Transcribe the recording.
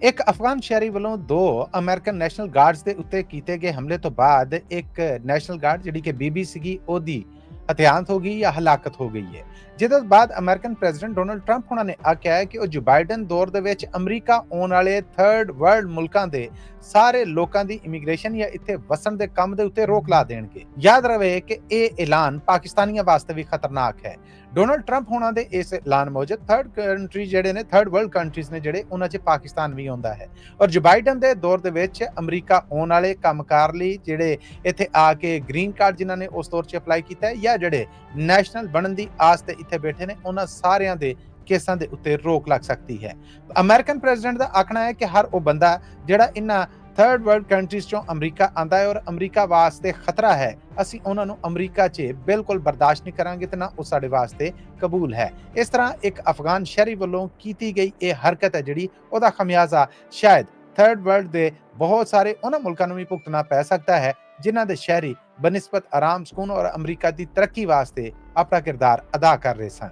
ਇੱਕ ਅਫਗਾਨ ਸ਼ਹਿਰੀ ਵੱਲੋਂ 2 ਅਮਰੀਕਨ ਨੈਸ਼ਨਲ ਗਾਰਡਸ ਦੇ ਉੱਤੇ ਕੀਤੇ ਗਏ ਹਮਲੇ ਤੋਂ ਬਾਅਦ ਇੱਕ ਨੈਸ਼ਨਲ ਗਾਰਡ ਜਿਹੜੀ ਕਿ ਬੀਬੀ ਸੀਗੀ ਉਹਦੀ ਹਤਿਆਤ ਹੋ ਗਈ ਜਾਂ ਹਲਾਕਤ ਹੋ ਗਈ ਹੈ। ਜਿਹਦੇ ਬਾਅਦ ਅਮਰੀਕਨ ਪ੍ਰੈਜ਼ੀਡੈਂਟ ਡੋਨਲਡ ਟਰੰਪ ਉਹਨਾਂ ਨੇ ਆਖਿਆ ਹੈ ਕਿ ਉਹ ਜੋ ਬਾਈਡਨ ਦੌਰ ਦੇ ਵਿੱਚ ਅਮਰੀਕਾ ਆਉਣ ਵਾਲੇ ਥਰਡ ਵਰਲਡ ਮੁਲਕਾਂ ਦੇ ਸਾਰੇ ਲੋਕਾਂ ਦੀ ਇਮੀਗ੍ਰੇਸ਼ਨ ਜਾਂ ਇੱਥੇ ਵਸਣ ਦੇ ਕੰਮ ਦੇ ਉੱਤੇ ਰੋਕ ਲਾ ਦੇਣਗੇ। ਯਾਦ ਰਵੇ ਕਿ ਇਹ ਐਲਾਨ ਪਾਕਿਸਤਾਨੀਆਂ ਵਾਸਤੇ ਵੀ ਖਤਰਨਾਕ ਹੈ। ਡੋਨਲਡ ਟਰੰਪ ਹੋਣਾ ਦੇ ਇਸ ਐਲਾਨ ਮੁਜਬ ਥਰਡ ਕੰਟਰੀ ਜਿਹੜੇ ਨੇ ਥਰਡ ਵਰਲਡ ਕੰਟਰੀਜ਼ ਨੇ ਜਿਹੜੇ ਉਹਨਾਂ 'ਚ ਪਾਕਿਸਤਾਨ ਵੀ ਆਉਂਦਾ ਹੈ। ਔਰ ਜੋ ਬਾਈਡਨ ਦੇ ਦੌਰ ਦੇ ਵਿੱਚ ਅਮਰੀਕਾ ਆਉਣ ਵਾਲੇ ਕੰਮਕਾਰ ਲਈ ਜਿਹੜੇ ਇੱਥੇ ਆ ਕੇ ਗ੍ਰੀਨ ਕਾਰਡ ਜਿਨ੍ਹਾਂ ਨੇ ਉਸ ਦੌਰ 'ਚ ਅਪਲਾਈ ਕੀਤਾ ਹੈ ਜਾਂ ਜਿਹੜੇ ਨੈਸ਼ਨਲ ਬਣਨ ਦੀ ਆਸ ਤੇ ਇੱਥੇ ਬੈਠੇ ਨੇ ਉਹਨਾਂ ਸਾਰਿਆਂ ਦੇ ਕੇਸਾਂ ਦੇ ਉੱਤੇ ਰੋਕ ਲੱਗ ਸਕਦੀ ਹੈ। ਅਮਰੀਕਨ ਪ੍ਰੈਜ਼ੀਡੈਂਟ ਦਾ ਆਖਣਾ ਹੈ ਕਿ ਹਰ ਉਹ ਬੰਦਾ ਜਿਹੜਾ ਇਹਨਾਂ ਥਰਡ ਵਰਲਡ ਕੰਟਰੀਜ਼ ਚੋਂ ਅਮਰੀਕਾ ਆਂਦਾ ਹੈ ਔਰ ਅਮਰੀਕਾ ਵਾਸਤੇ ਖਤਰਾ ਹੈ, ਅਸੀਂ ਉਹਨਾਂ ਨੂੰ ਅਮਰੀਕਾ 'ਚ ਬਿਲਕੁਲ ਬਰਦਾਸ਼ਤ ਨਹੀਂ ਕਰਾਂਗੇ ਤੇ ਨਾ ਉਹ ਸਾਡੇ ਵਾਸਤੇ ਕਬੂਲ ਹੈ। ਇਸ ਤਰ੍ਹਾਂ ਇੱਕ ਅਫਗਾਨ ਸ਼ਹਿਰੀ ਵੱਲੋਂ ਕੀਤੀ ਗਈ ਇਹ ਹਰਕਤ ਹੈ ਜਿਹੜੀ ਉਹਦਾ ਖਮਿਆਜ਼ਾ ਸ਼ਾਇਦ ਥਰਡ ਵਰਲਡ ਦੇ ਬਹੁਤ ਸਾਰੇ ਉਹਨਾਂ ਮੁਲਕਾਂ ਨੂੰ ਵੀ ਭੁਗਤਣਾ ਪੈ ਸਕਦਾ ਹੈ ਜਿਨ੍ਹਾਂ ਦੇ ਸ਼ਹਿਰੀ ਬਨਿਸਬਤ ਆਰਾਮ ਸਕੂਨ ਔਰ ਅਮਰੀਕਾ ਦੀ ਤਰੱਕੀ ਵਾਸਤੇ ਆਪਣਾ ਕਿਰਦਾਰ ਅਦਾ ਕਰ ਰਹੇ ਸਨ।